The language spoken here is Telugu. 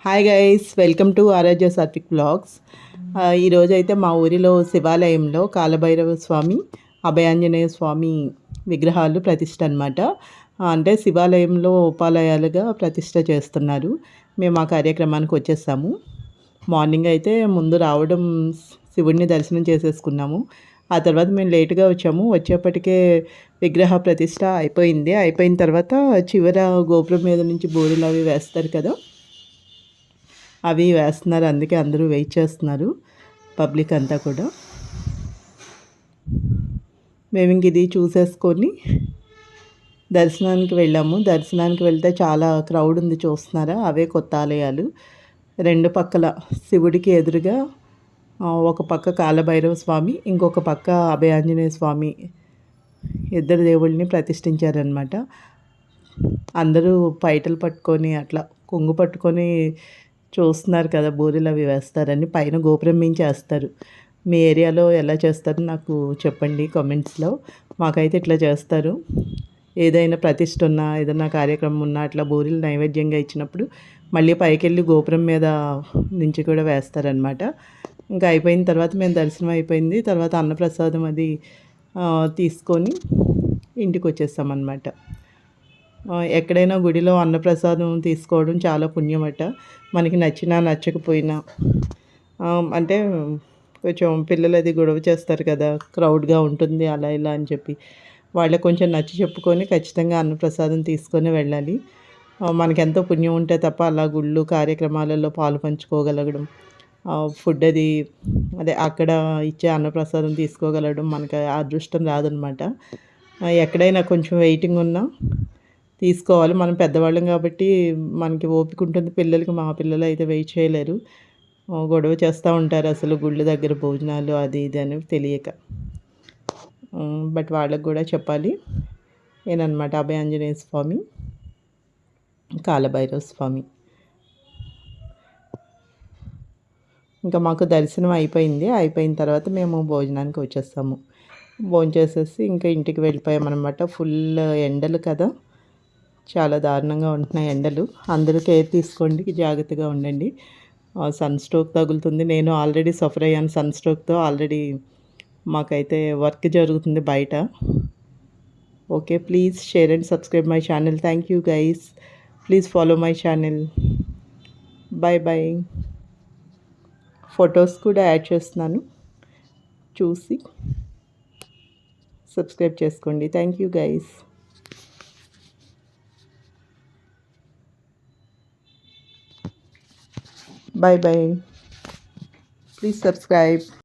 Hi guys, welcome to Aradhya Satvik blogs. ఈరోజైతే మా ఊరిలో శివాలయంలో కాలభైరవ స్వామి, అభయాంజనేయ స్వామి విగ్రహాలు ప్రతిష్ట అనమాట. అంటే శివాలయంలో ఉపాలయాలుగా ప్రతిష్ట చేస్తున్నారు. మేము ఆ కార్యక్రమానికి వచ్చేసాము. మార్నింగ్ అయితే ముందు రావడం శివుడిని దర్శనం చేసేసుకున్నాము. ఆ తర్వాత మేము లేటుగా వచ్చాము. వచ్చేప్పటికే విగ్రహ ప్రతిష్ట అయిపోయింది. అయిపోయిన తర్వాత చివర గోపురం మీద నుంచి బూరెలు అవి వేస్తారు కదా, అవి వేస్తున్నారు. అందుకే అందరూ వెయిట్ చేస్తున్నారు, పబ్లిక్ అంతా కూడా. మేము ఇంక ఇది చూసేసుకొని దర్శనానికి వెళ్ళాము. దర్శనానికి వెళ్తే చాలా క్రౌడ్ ఉంది, చూస్తున్నారా? అవే కొత్త ఆలయాలు. రెండు పక్కల శివుడికి ఎదురుగా ఒక పక్క కాలభైరవ స్వామి, ఇంకొక పక్క అభయాంజనేయ స్వామి, ఇద్దరు దేవుళ్ళని ప్రతిష్ఠించారనమాట. అందరూ పైటలు పట్టుకొని అట్లా కొంగు పట్టుకొని చూస్తున్నారు కదా, బూరెలు అవి వేస్తారని. పైన గోపురం మించి వేస్తారు. మీ ఏరియాలో ఎలా చేస్తారో నాకు చెప్పండి కామెంట్స్లో. మాకైతే ఇట్లా చేస్తారు. ఏదైనా ప్రతిష్ఠ ఉన్నా, ఏదైనా కార్యక్రమం ఉన్నా అట్లా బూరెలు నైవేద్యంగా ఇచ్చినప్పుడు మళ్ళీ పైకి వెళ్ళి గోపురం మీద నుంచి కూడా వేస్తారనమాట. ఇంకా అయిపోయిన తర్వాత మేము దర్శనం అయిపోయింది. తర్వాత అన్నప్రసాదం అది తీసుకొని ఇంటికి వచ్చేస్తామన్నమాట. ఎక్కడైనా గుడిలో అన్నప్రసాదం తీసుకోవడం చాలా పుణ్యమట. మనకి నచ్చినా నచ్చకపోయినా, అంటే కొంచెం పిల్లలు అది గొడవ చేస్తారు కదా, క్రౌడ్గా ఉంటుంది అలా ఇలా అని చెప్పి, వాళ్ళకి కొంచెం నచ్చి చెప్పుకొని ఖచ్చితంగా అన్నప్రసాదం తీసుకొని వెళ్ళాలి. మనకెంతో పుణ్యం ఉంటే తప్ప అలా గుళ్ళు కార్యక్రమాలలో పాలు పంచుకోగలగడం, ఫుడ్ అది అదే అక్కడ ఇచ్చే అన్నప్రసాదం తీసుకోగలగడం మనకి అదృష్టం రాదనమాట. ఎక్కడైనా కొంచెం వెయిటింగ్ ఉన్నా తీసుకోవాలి. మనం పెద్దవాళ్ళం కాబట్టి మనకి ఓపిక ఉంటుంది. పిల్లలకి, మా పిల్లలు అయితే వెయిట్ చేయలేరు, గొడవ చేస్తూ ఉంటారు అసలు గుళ్ళ దగ్గర భోజనాలు అది ఇది అని తెలియక. బట్ వాళ్ళకు కూడా చెప్పాలి. ఏనమాట అభయాంజనేయ స్వామి, కాలభైరవ స్వామి. ఇంకా మాకు దర్శనం అయిపోయింది. అయిపోయిన తర్వాత మేము భోజనానికి వచ్చేస్తాము. భోజనం చేసేసి ఇంకా ఇంటికి వెళ్ళిపోయామన్నమాట. ఫుల్ ఎండలు కదా, చాలా దారుణంగా ఉంటున్నాయి ఎండలు. అందరూ కేర్ తీసుకోండి, జాగ్రత్తగా ఉండండి. సన్ స్ట్రోక్ తగులుతుంది. నేను ఆల్రెడీ సఫర్ అయ్యాను సన్ స్ట్రోక్తో. ఆల్రెడీ మాకైతే వర్క్ జరుగుతుంది బయట. Okay, please share and subscribe my channel. Thank you guys. Please follow my channel. Bye bye. Photos కూడా యాడ్ చేస్తున్నాను, చూసి సబ్స్క్రైబ్ చేసుకోండి. Thank you guys. Bye bye. Please subscribe.